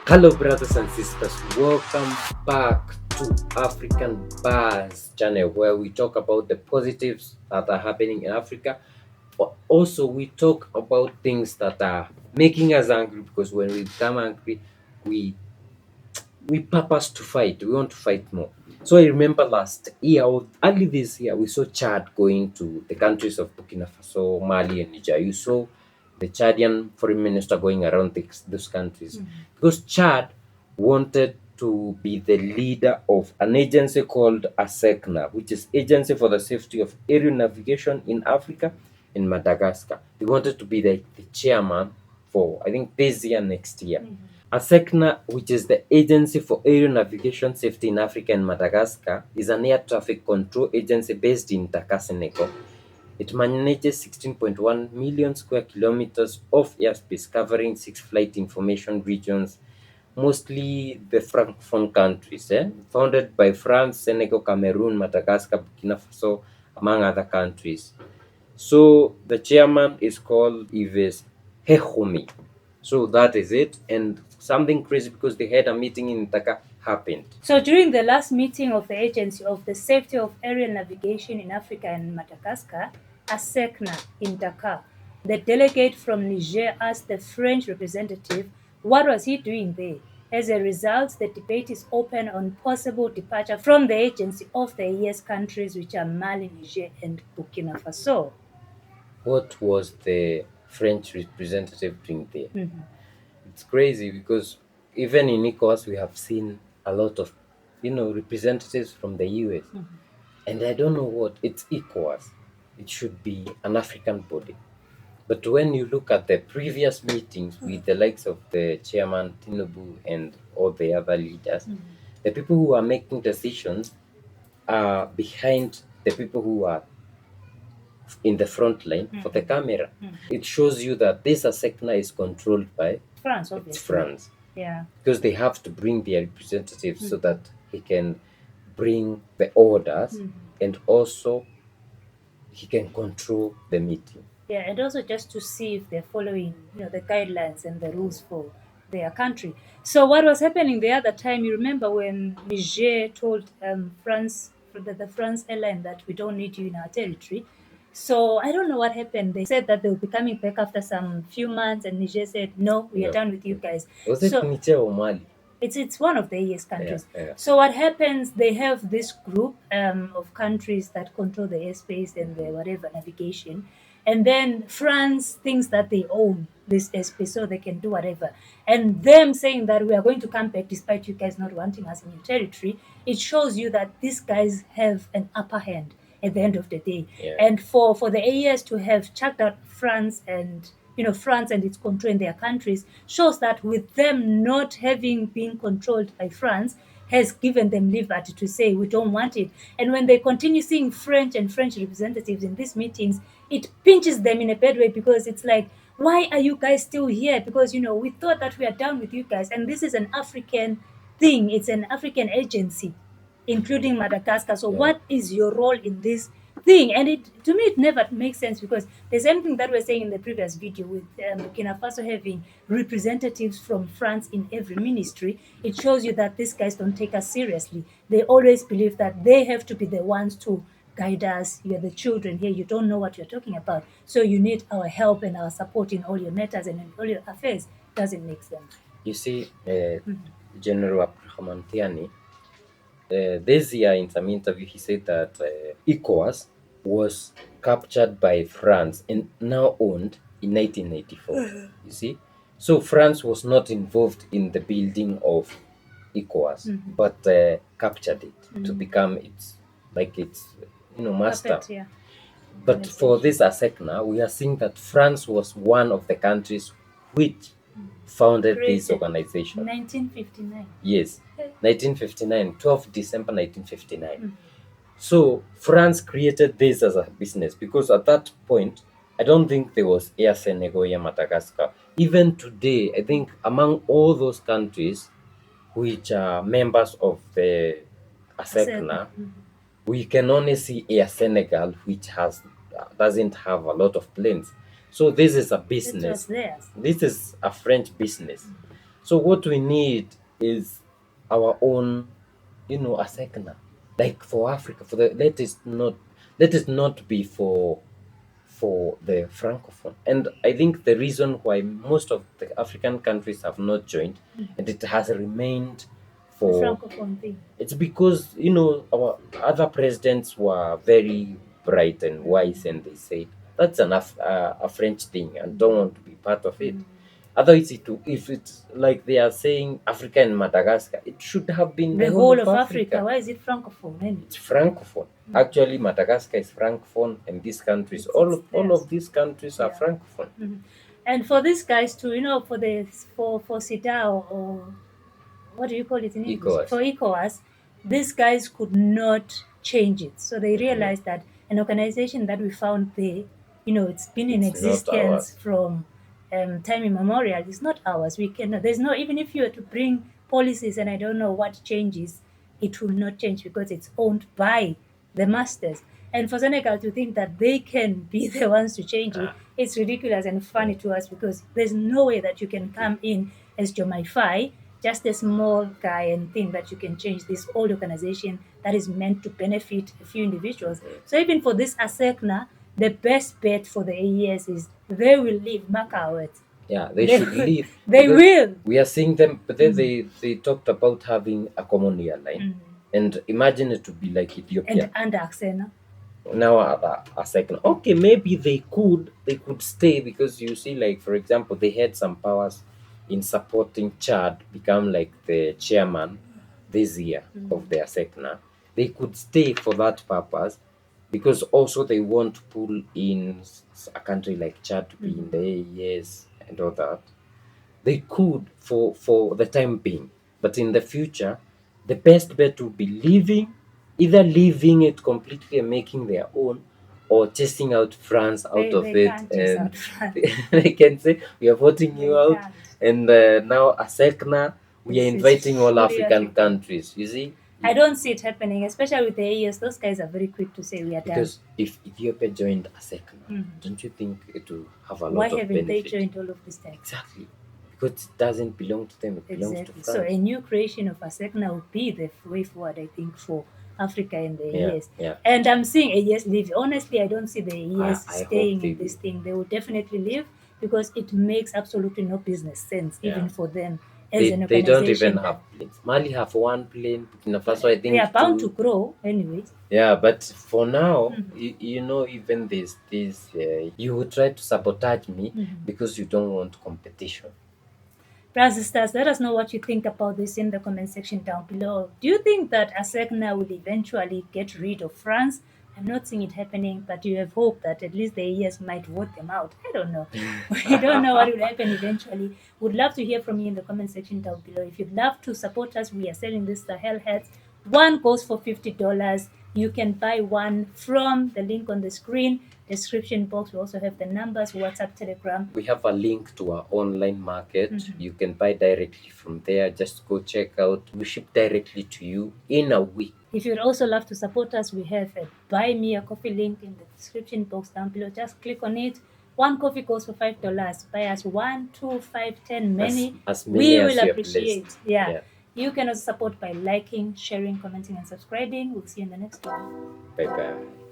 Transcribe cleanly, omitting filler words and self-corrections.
Hello, brothers and sisters. Welcome back to African Buzz channel, where we talk about the positives that are happening in Africa. But also, we talk about things that are making us angry, because when we become angry, we we purpose to fight. We want to fight more. So I remember last year, or early this year, we saw Chad going to the countries of Burkina Faso, Mali, and Niger. You saw the Chadian foreign minister going around those countries because Chad wanted to be the leader of an agency called Asecna, which is Agency for the Safety of Aerial Navigation in Africa in Madagascar. He wanted to be the chairman for, I think, this year, next year. Asecna, which is the Agency for Aerial Navigation Safety in Africa and Madagascar, is an air traffic control agency based in Dakar, Senegal. It manages 16.1 million square kilometers of airspace, covering 6 flight information regions, mostly the Francophone countries, founded by France, Senegal, Cameroon, Madagascar, Burkina Faso, among other countries. So the chairman is called Yves Hehumi. So that is it. And something crazy, because they had a meeting in Dakar, happened. So during the last meeting of the Agency of the Safety of Aerial Navigation in Africa and Madagascar, Asecna in Dakar, the delegate from Niger asked the French representative what was he doing there. As a result, the debate is open on possible departure from the agency of the ES countries, which are Mali, Niger, and Burkina Faso. What was the French representative doing there? It's crazy, because even in ECOWAS we have seen a lot of representatives from the US. And I don't know what it's ECOWAS. It should be an African body. But when you look at the previous meetings with the likes of the chairman Tinubu and all the other leaders, the people who are making decisions are behind the people who are in the front line for the camera. It shows you that this Asecna is controlled by France, obviously. France, Yeah. because they have to bring their representatives so that he can bring the orders, and also he can control the meeting. Yeah, and also just to see if they're following, the guidelines and the rules for their country. So what was happening the other time? You remember when Niger told France, the France airline, that we don't need you in our territory. So I don't know what happened. They said that they will be coming back after some few months, and Niger said, "No, we are done with you guys." Was it So Niger or Mali? it's one of the ES countries. Yeah. So what happens? They have this group of countries that control the airspace and the whatever navigation, and then France thinks that they own this airspace, so they can do whatever. And them saying that we are going to come back despite you guys not wanting us in your territory, it shows you that these guys have an upper hand at the end of the day. Yeah. And for the AES to have chucked out France and France and its control in their countries shows that with them not having been controlled by France has given them liberty to say we don't want it. And when they continue seeing French and French representatives in these meetings, it pinches them in a bad way, because it's like, why are you guys still here? Because we thought that we are done with you guys, and this is an African thing. It's an African agency, including Madagascar. So what is your role in this thing? And to me, it never makes sense, because the same thing that we're saying in the previous video with Burkina Faso having representatives from France in every ministry, it shows you that these guys don't take us seriously. They always believe that they have to be the ones to guide us. You're the children here. You don't know what you're talking about. So you need our help and our support in all your matters and in all your affairs. Doesn't make sense. You see, General Abdurrahman Tiani, this year in some interview, he said that ECOWAS was captured by France and now owned in 1984. You see? So France was not involved in the building of ECOWAS, but captured it to become its master. Puppet, yeah. But for this Asecna, we are seeing that France was one of the countries which founded this Created organization. 1959. Yes, 1959, 12 December 1959. So France created this as a business, because at that point, I don't think there was Air Senegal, Air Madagascar. Even today, I think among all those countries which are members of the Asecna, we can only see Air Senegal, which doesn't have a lot of planes. So this is a It was business. theirs. This is a French business. So what we need is our own, Asecna, like for Africa. For the let it not be for the francophone. And I think the reason why most of the African countries have not joined, and it has remained The for, francophone thing. it's because our other presidents were very bright and wise, and they said that's a French thing and don't want to be part of it. Otherwise, if it's like they are saying Africa and Madagascar, it should have been the The whole whole of of Africa. Africa. Why is it francophone? Anyway? It's francophone. Actually, Madagascar is francophone, and these countries, all of these countries are Yeah. francophone. And for these guys to, for CEDAW, or what do you call it in English? ECOWAS. For ECOWAS, these guys could not change it. So they realized that an organization that we found there, it's been in It's not ours. existence from time immemorial. It's not ours. We cannot. There's no, even if you were to bring policies and I don't know what changes, it will not change because it's owned by the masters. And for Senegal to think that they can be the ones to change it, it's ridiculous and funny to us because there's no way that you can come in as Jomaifai, just a small guy, and think that you can change this old organization that is meant to benefit a few individuals. So even for this Asecna, the best bet for the AES is they will leave Makawet. Yeah, they should leave They because will. we are seeing them. But then they talked about having a common airline, and imagine it to be like Ethiopia. And Asecna. Now a second, okay, maybe they could stay, because you see, like for example, they had some powers in supporting Chad become like the chairman this year of their Asecna. They could stay for that purpose, because also they want to pull in a country like Chad to be in the AES and all that. They could for the time being, but in the future, the best bet would be either leaving it completely and making their own, or testing out France out of They it, can't chase and out France. they can say we are voting They you out, can't. and now Asecna, we are It's inviting all fully African African. countries. You see, I don't see it happening, especially with the AES. Those guys are very quick to say we are done. because if Ethiopia joined Asecna, don't you think it will have a Why lot of haven't they benefit? joined all of this time? Exactly, because it doesn't belong to them; it belongs to Exactly. France. So a new creation of Asecna would be the way forward, I think, for Africa and the AES. Yeah. And I'm seeing AES leave. Honestly, I don't see the AES I hope staying they in this will. thing. They will definitely leave because it makes absolutely no business sense, Yeah. even for them as They, an they don't organization. even have planes. Mali have one plane. Burkina Faso, I They are think, bound to two. grow anyways. Yeah, but for now, even this, you will try to sabotage me because you don't want competition. Brothers and sisters, let us know what you think about this in the comment section down below. Do you think that Asecna will eventually get rid of France? I'm not seeing it happening, but you have hope that at least the ES might vote them out. I don't know. We don't know what will happen eventually. Would love to hear from you in the comment section down below. If you'd love to support us, we are selling this Sahel hats. One goes for $50. You can buy one from the link on the screen, description box. We also have the numbers, WhatsApp, Telegram. We have a link to our online market. You can buy directly from there. Just go check out. We ship directly to you in a week. If you'd also love to support us, we have a Buy Me a Coffee link in the description box down below. Just click on it. One coffee goes for $5. Buy us 1, 2, 5, 10, many. As many We as will you are appreciate. blessed. Yeah. You can also support by liking, sharing, commenting, and subscribing. We'll see you in the next one. Bye bye.